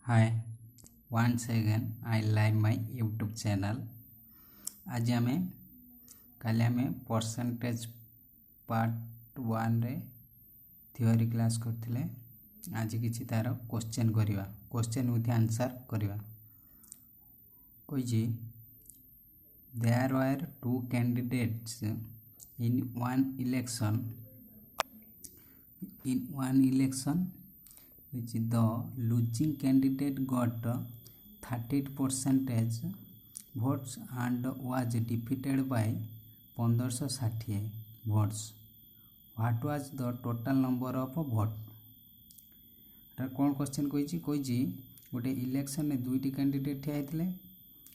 Hi once again I live my YouTube channel। आज आमे काले आमे परसेंटेज पार्ट 1 रे थ्योरी क्लास करथिले। आज किछि तार क्वेश्चन करिवा, क्वेश्चन विथ आंसर करिवा। कोइ जी there were two candidates in one election which the losing candidate got 30% votes and was defeated by 1560 votes। What was the total number of vote? कौन question कोई गोटे election में दुईटी candidate ठिया होते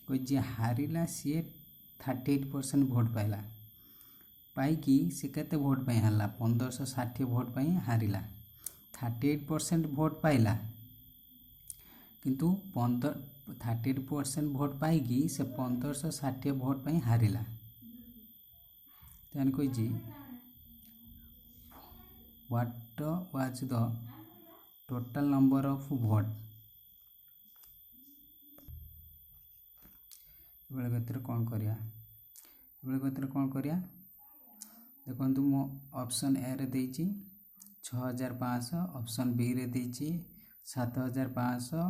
कोई जी हारिला सी 38% vote पाइला पाई सी केते vote पाई हारला 1560 भोट पाई हारिला। 38% vote पाइला किंतु 38% भोट पाई से 1560 भोट पाई हारिला। तेन कोई जी what was the total number of vote. बेले गतिर कौन करिया देखो मो ऑप्शन ए रे देइची 6500, ऑप्शन बी रे देइची 7500,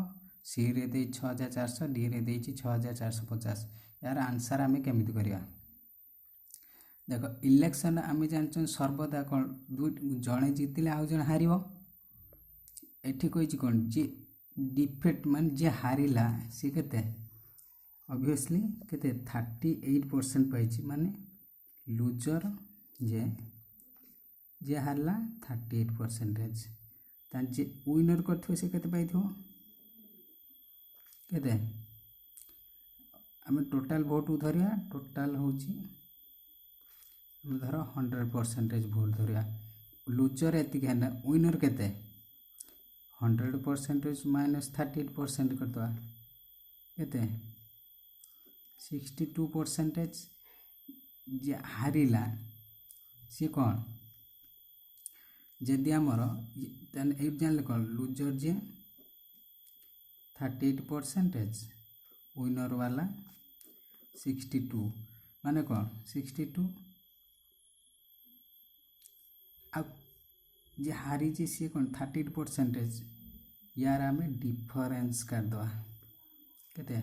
सी रे दे 6400, डी रे देइची 6450। यार आंसर आमे केमिति करिया देखो इलेक्शन आमे जानछन सर्वदा कोन जणे जितिले आ जण हारिबो। एठी कोइची कोन जे डिफीट मान जे हारिला से केते ऑब्वियसली केते 38% पाइची माने लूजर जे हारला 38%। तान जे विनर करथो से केते पाइथो केते हम टोटल वोट धरिया टोटल होची हम धर 100% वोट धरिया लूजर एति केना विनर केते 100% माइनस 38% करतवा केते 62% जे हारिला सी कौन जदि आमर तेन ए जानले कौन लूजर जे 38% विनर वाला 62 माने कौन 62 आ जे हारी जे सी कौन 38% यार आमे डिफरेंस कर दवा केते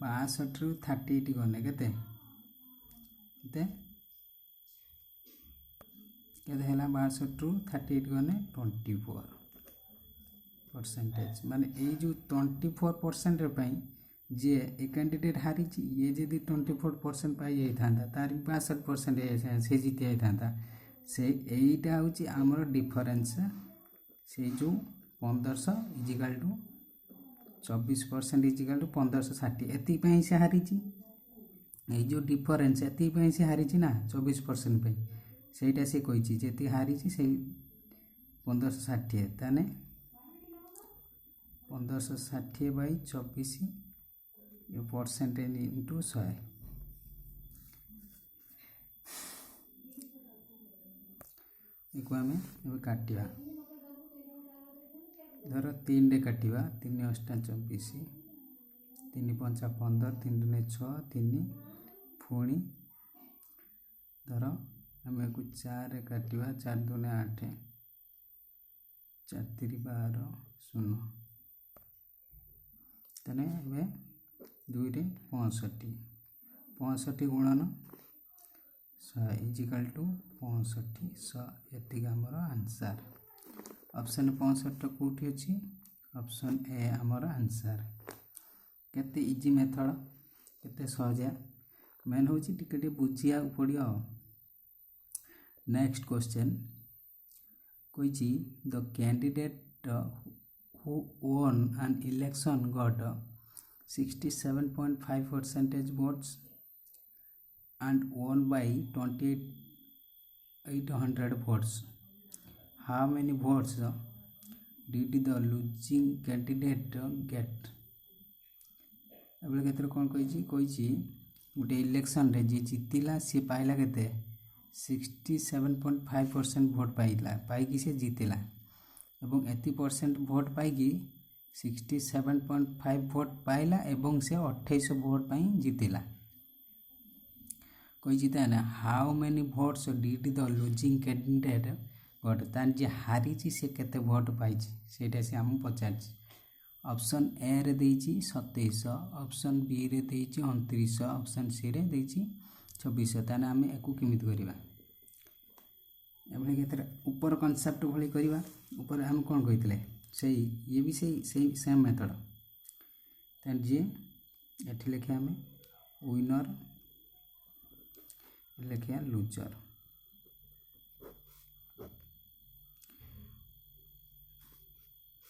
62 रु 38 गने केते है 62 रु 38 गने 24% माने ये जो 24% जे ए कैंडिडेट हारी ये जदि 24% पाई जाता तार 62% से जीति जाता से यहीटा हूँ आमर डिफरेंस से जो 1500 इजिकल टू 24% इजिकल टू 1560 एति से हारी ये जो डिफरेंस एति से हारी ना 24% पे सेटा से कही जी हारी से 1560 ताने 1560 बाई 24 परसेंटेज इंटू 100 एक आम काटिया धर 3 रे काटिया 3 8 24 3 5 15 3 2 6 3 पुणी धर आम को 4 रे काटिया 4 2 8 4 3 12 0 तने 2 रे 65 गुणन 100 इजिकल टू 65 100 एति हमर आंसर। ऑप्शन 65 कोठी अछि ऑप्शन ए हमर आंसर। केते इजी मेथड केते सहज मेन होची टिके बुझिया पड़ियो। नेक्स्ट क्वेश्चन कोई the candidate who won an election got 67.5% votes and won by 2800 votes। How many votes did the losing candidate get? अब केतर कौन कही गोटे इलेक्शन रे जी जीतिला सी पाइला केते 67.5% भोट पाइला पाई से जीतिला एवं 80% भोट पाई 67.5 ଭୋଟ ପାଇଲା ଏବଂ ସେ 2800 ଭୋଟ ପାଇଁ ଜିତିଲା। କହିଛି ତାହେଲେ how many votes did the losing candidate got, ତାର ଯିଏ ହାରିଛି ସେ କେତେ ଭୋଟ ପାଇଛି ସେଇଟା ସେ ଆମକୁ ପଚାରିଛି। ଅପସନ୍ ଏ ରେ ଦେଇଛି 2700, ଅପସନ୍ ବି ରେ ଦେଇଛି 2900, ଅପସନ୍ ସି ରେ ଦେଇଛି 2600। ତାହେଲେ ଆମେ ୟାକୁ କେମିତି କରିବା? ଏଭଳି କେତେଟା ଉପର କନସେପ୍ଟ ଭଳି କରିବା। ଉପରେ ଆମେ କ'ଣ କହିଥିଲେ ସେଇ ଇଏ ବି ସେଇ ସେମ୍ ମେଥଡ଼। ତାହେଲେ ଯିଏ ଏଠି ଲେଖିବା ଆମେ ୱିନର, ଲେଖିବା ଲୁଜର।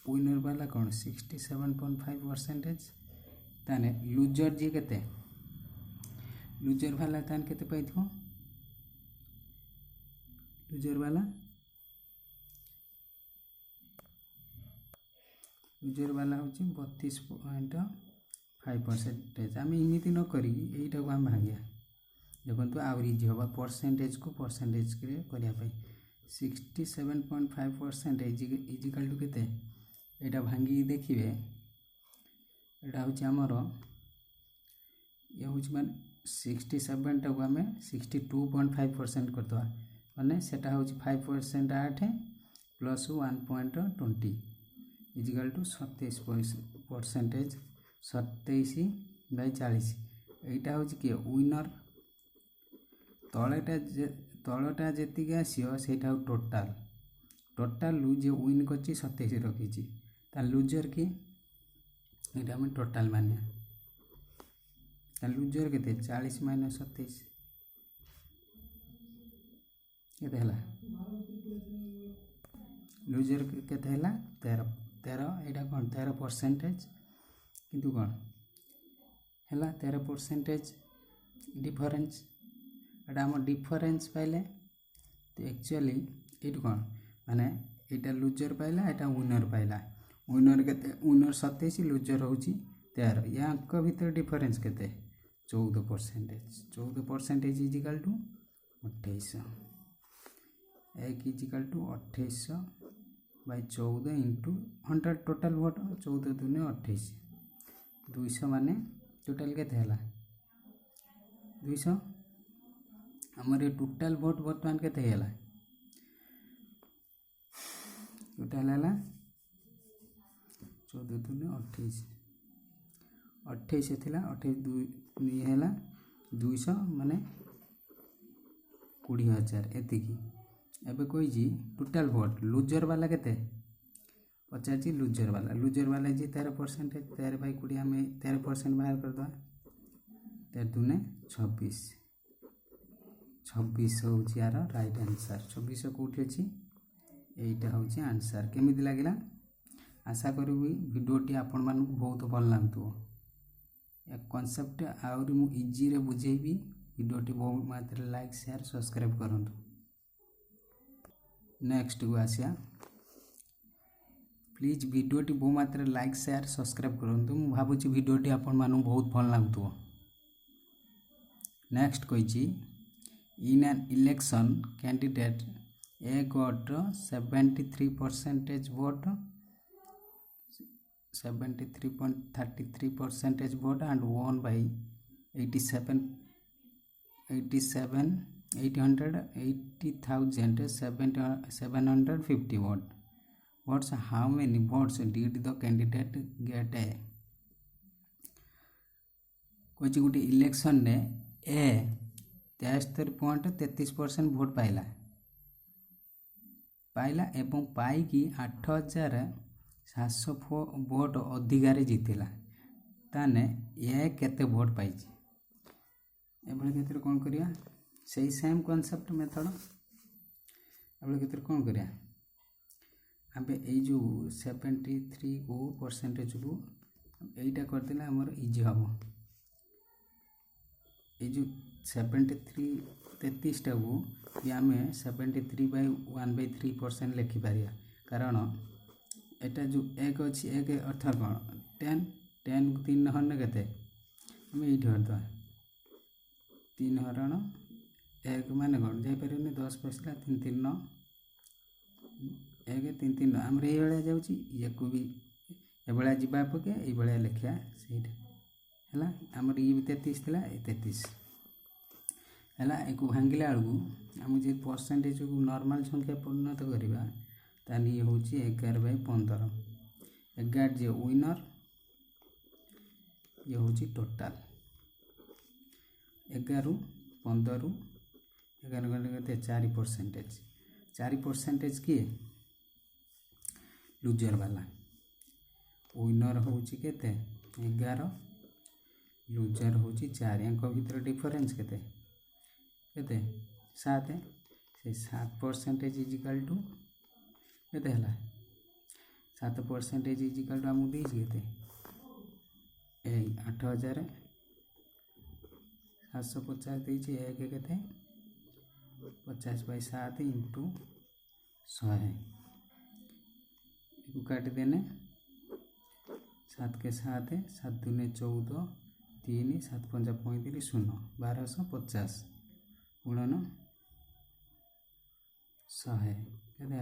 ୱିନର ବାଲା କ'ଣ 67.5%। ତାହେଲେ ଲୁଜର ଯିଏ କେତେ, ଲୁଜର ବାଲା ତାହେଲେ କେତେ ପାଇଥିବ? ଲୁଜର ବାଲା ହେଉଛି 32.5%। ଆମେ ଏମିତି ନ କରିକି ଏଇଟାକୁ ଆମେ ଭାଙ୍ଗିବା। ଦେଖନ୍ତୁ ଆହୁରି ଇଜି ହେବ ପରସେଣ୍ଟେଜକୁ ପରସେଣ୍ଟେଜରେ କରିବା ପାଇଁ। 67.5% ଇଜିକାଲ୍ ଟୁ କେତେ? ଏଇଟା ଭାଙ୍ଗିକି ଦେଖିବେ, ଏଇଟା ହେଉଛି ଆମର ଇଏ ହେଉଛି ମାନେ 67ଟାକୁ ଆମେ 62.5% କରିଦେବା, ମାନେ ସେଟା ହେଉଛି 5% 8 ପ୍ଲସ୍ 1.20 ଇଜିକାଲ୍ ଟୁ 27%। 27/40 ଏଇଟା ହେଉଛି କିଏ? ୱିନର। ତଳଟା ଯେତିକି ଆସିବ ସେଇଟା ହେଉଛି ଟୋଟାଲରୁ ଯିଏ ୱିନ୍ କରିଛି 27 ରଖିଛି। ତାହେଲେ ଲୁଜର କିଏ? ଏଇଟା ଆମେ ଟୋଟାଲ ମାନିବା। ତାହେଲେ ଲୁଜର କେତେ? 40 - 27 କେତେ ହେଲା? ଲୁଜର କେତେ ହେଲା? 13। ଏଇଟା କ'ଣ 13%, କିନ୍ତୁ କ'ଣ ହେଲା 13% ଡିଫରେନ୍ସ। ଏଇଟା ଆମ ଡିଫରେନ୍ସ ପାଇଲେ ତ ଆକ୍ଚୁଆଲି ଏଇଠୁ କ'ଣ ମାନେ ଏଇଟା ଲୁଜର ପାଇଲା, ଏଇଟା ୱିନର ପାଇଲା। ୱିନର କେତେ? ୱିନର 27, ଲୁଜର ହେଉଛି 13। ୟାଙ୍କ ଭିତରେ ଡିଫରେନ୍ସ କେତେ? 14%। 14% equal to 2800। 1 equal to 2800/14 into 100 total vote. 14 ଦୁନେ 28, 200 ମାନେ ଟୋଟାଲ କେତେ ହେଲା? 200। ଆମର ଏ ଟୋଟାଲ ଭୋଟ ବର୍ତ୍ତମାନ କେତେ ହେଇଗଲା? ଟୋଟାଲ ହେଲା 14 ଦୁନେ 28, 28 ଥିଲା 28 ହେଲା 200 ମାନେ 20,000 ଏତିକି। ଏବେ କହିଛି ଟୋଟାଲ ଭୋଟ ଲୁଜର ବାଲା କେତେ ପଚାରିଛି? ଲୁଜର ବାଲା ଯେ 13%, 13/20 ଆମେ 13% ବାହାର କରିଦେବା। 13 ଦୁନେ 26, 2600 ହେଉଛି ୟାର ରାଇଟ୍ ଆନ୍ସର୍। 2600 କେଉଁଠି ଅଛି? এইটা হচ্ছে আনসার। কেমিতি লাগিলা? আশা করিবি ভিডিওটি ଆପଣମାନଙ୍କୁ ବହୁତ ଭଲ ଲାଗୁଥିବ। ଏ କନସେପ୍ଟ ଆହୁରି ମୁଁ ଇଜିରେ ବୁଝେଇବି। ଭିଡ଼ିଓଟି ବହୁତ ମାତ୍ରାରେ ଲାଇକ୍ ସେୟାର ସବସ୍କ୍ରାଇବ୍ କରନ୍ତୁ। ନେକ୍ସଟକୁ ଆସିବା। ପ୍ଲିଜ୍ ଭିଡ଼ିଓଟି ବହୁ ମାତ୍ରାରେ ଲାଇକ୍ ସେୟାର ସବସ୍କ୍ରାଇବ୍ କରନ୍ତୁ। ମୁଁ ଭାବୁଛି ଭିଡ଼ିଓଟି ଆପଣମାନଙ୍କୁ ବହୁତ ଭଲ ଲାଗୁଥିବ। ନେକ୍ସଟ କହିଛି ଇନ୍ ଆନ୍ election candidate A got 73% vote, 73.33% vote and won by 880,750 votes. How many votes did the candidate get? कोई गोटे इलेक्शन ने ए 73.33% भोट पाइला एवं पाइकी 8,700 भोट अधिकार जितिला। ताने ए केते भोट पाइछि? एभले क्षेत्र कौन करिया? सही सेम कॉन्सेप्ट मेथड। एभले क्षेत्र कौन करिया? आबे ए जो 73 को परसेंटेज को एटा कर देला हमर इजी हबो। ए जो 73 33 टा को ये आम 73/1/3% लिखिपार। कारण एटा जो एक अच्छी एक अर्थ कौन 10 10 को 3 हरण के आम ये हरदा 3 हरण 1 मान कौन जापर 10 पसला 3 3 9 1 3 3 9 आम ये जाऊँगी। एभलिया जीवा पके ये लिखा सहीटा है आमर ये भी 33 थिला 33 है एक भांगिला बेलू आम जो परसेंटेज को नॉर्मल संख्या परिणत करवा ताल ये हूँ 11/15 11 जे विनर ये हूँ टोटाल 11 15 11 घंटे 4% 4% किए लुजर वाला विनर हूँ केते 11 लुजर हूँ 4 या भर डिफरेन्स केते 7 से 7% इजिकल टू केते 7% इजिकल टू आमको देती केते 8750 देती एक केते 50/7 इंटू 100 काटी देने 7 के 7 7 दूने 14 3 7 5 35 0 1250 गुणन 100 केते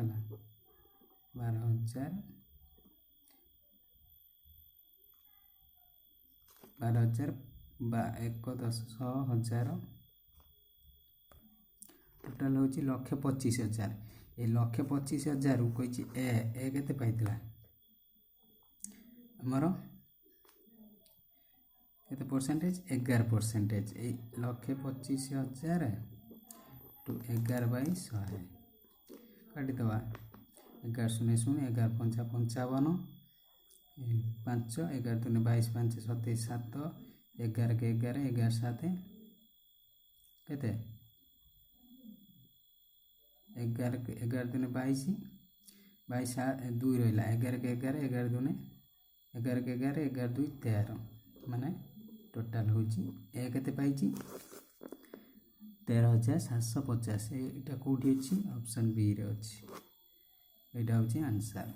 12,000 1 10 100,000 टोटाल हूँ 1,25,000 ये 1,25,000 कही ए केते पाइतिला आमर केते परसेंटेज 11% ये 1,25,000 टू 11/100 काटिदेवा 11 0 0 11 5 55 5 11 दूने 22 5 27 7 11 के 11 11 7 केते 11 दूने 22 22 2 रहा 11 के 11 11 दूने 11 के 11 11 2 13 माने टोटाल हूँ केते पाई 13,750 यहाँ कौटी अच्छी ऑप्शन बी रे अच्छी यहाँ हूँ आंसर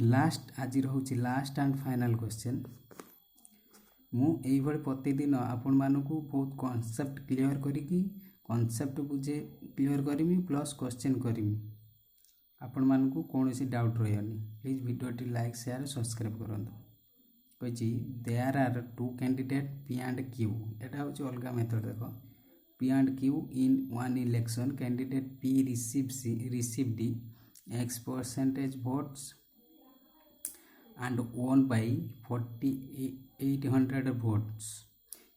लास्ट आज हूँ लास्ट एंड फाइनल क्वेश्चन मुझे प्रतिदिन आपण मानू बहुत कॉन्सेप्ट क्लियर करी कॉन्सेप्ट बुझे क्लियर करमी प्लस क्वेश्चन करमी आपण मानू कौन सी डाउट रही please video like share subscribe करूँ कही there are 2 candidate P and Q एटा हूँ अलग मेथड देख P and Q in one election candidate P received X% votes and won by 4,800 votes.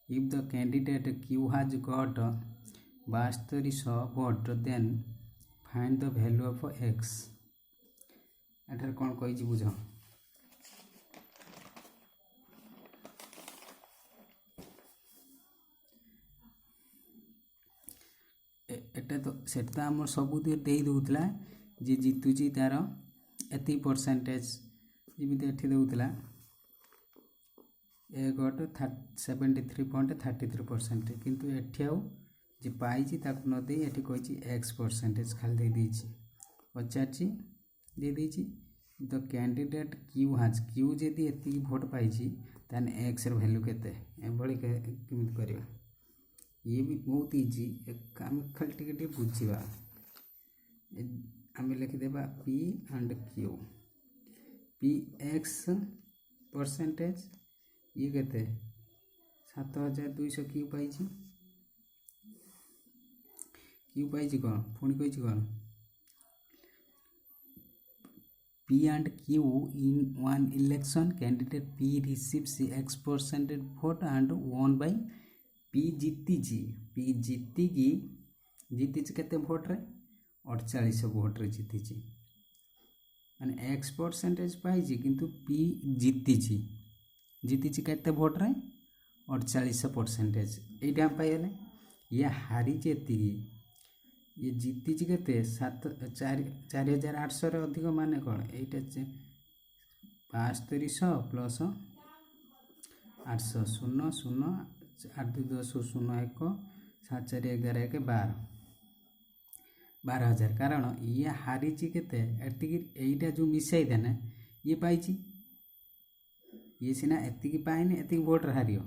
If the candidate Q has got 7200 votes, then find the value of X. एठार कौन कही बुझ एटा तो सेटा आम सबू दे दूला जी जीतुची तार एति परसेंटेज जमी एठी दूला ए गट 73.33% किंतु एठी आउ जे पाई ताकू न दे एठी कही X% खाली दे पचार दे द कैंडिडेट क्यू हाज क्यू जदि एति भोट पाई तान एक्स वैल्यू केते एभली केमिति करबा ये भी बहुत इजी आम खाली टिके बुझा आम लिखिदेबा P and Q P X% ये केते 7,200 क्यू पाई कौन पुणी कही कौन P and Q in one election candidate P receives X% vote and won by P जीती केते भोट रे 48 भोट रे जीती माने X% पाई किंतु P जीती केते भोट रे 48% एटा हम पाइले ये हारी एति ये जीती केते 4,800 रे अधिक माने कौन एटा 7200 प्लस 800 0 0 8 2 10 0 1 7 4 11 1 12,000 कारण ये हारी केते एटा जो मिसाई देने ये पाई ये सिना एति पाइने एति भोट हारियो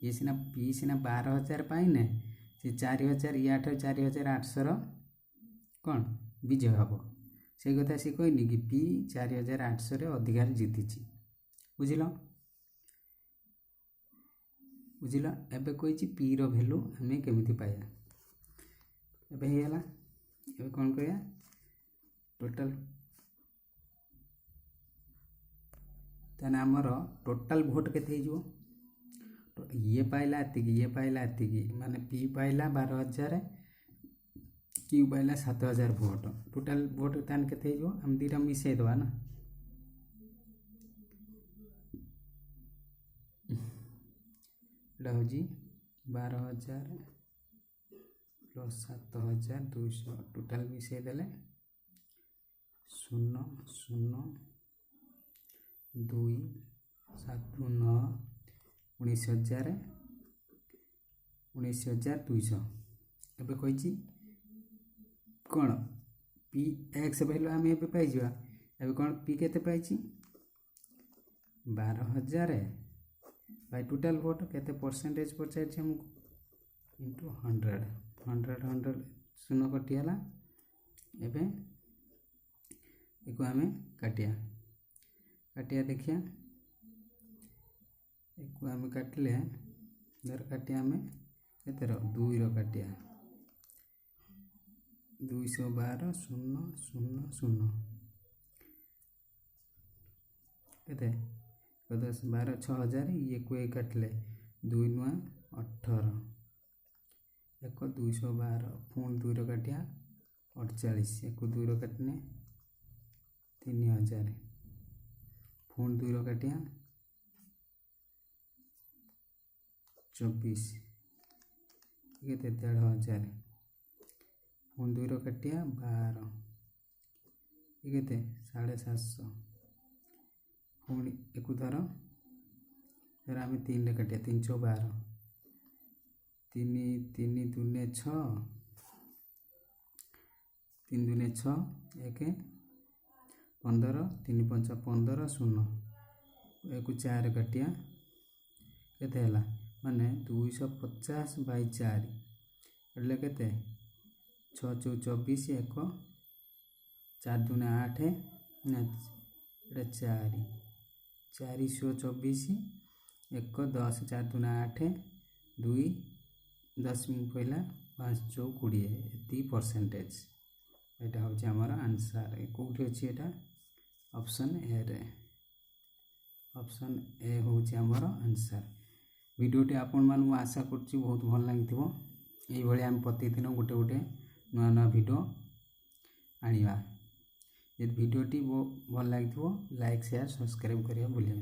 ये सिना पी सिना 12,000 पाइने से 4,000 या 4,800 कौन विजय हम से कथा सी कहनी कि पी 4800 रे अधिकार जीति बुझिल बुझिल एबे कही पी रो वैल्यू आम केमिति पाइबा एबे हेला एबे कौन करिया टोटल ताने आमर टोटल भोट केते हो ये पाइला एतिकी माने पी पाइला 12000 क्यू पाइला 7000 भोट टोटल भोट तान केते हो हम दीटा मिसई दवा ना एटा हो 12000 प्लस 7200 टोटल मिसई देले 0 0 2 7 9 19000 19200 एबे कही कौन पी एक्स वैल्यू आम ए पाई एबे कौन पी केते पाई 12000 बाय टोटल भोट केते परसेंटेज पचार हमको इंटू 100 100 शून्य कटिगला एबे एको आम काटिया देखिया एको आम काटिले धर काटिया आम केते 2 रो काटिया 212 0 0 0 केते 10 12 6000 ये को काटले 2 9 18 एक 212 पुणी 2 रो काटिया 48 एक 2 रो काटने 3000 पुणी 2 रो काटिया 24 केते 1500 पुणी 2 रो काटिया 12 केते 750 पुणी एक धर आम 3 रे काटिया 312 3 3 दूने 6 3 दूने 6 1 15 3 5 15 0 एक 4 काटिया केते हला माने 250 बाई 4 एले केते 6 4 24 1 4 दूने 8 ना 4 424 1 10 4 दूना 8 2 10 पहला 5 4 20 एति परसेंटेज एटा हो हमर आंसर कोठी अछि एटा ऑप्शन ए रे ऑप्शन ए हो हमर आंसर वीडियोटी आपण मानू आशा करछि बहुत भल लागिथिबो एई भली हम प्रतिदिन गोटे गोटे नया नया वीडियो आनिबा ये वीडियोटी भल लगे लाइक शेयर सब्सक्राइब करिया भूलिए।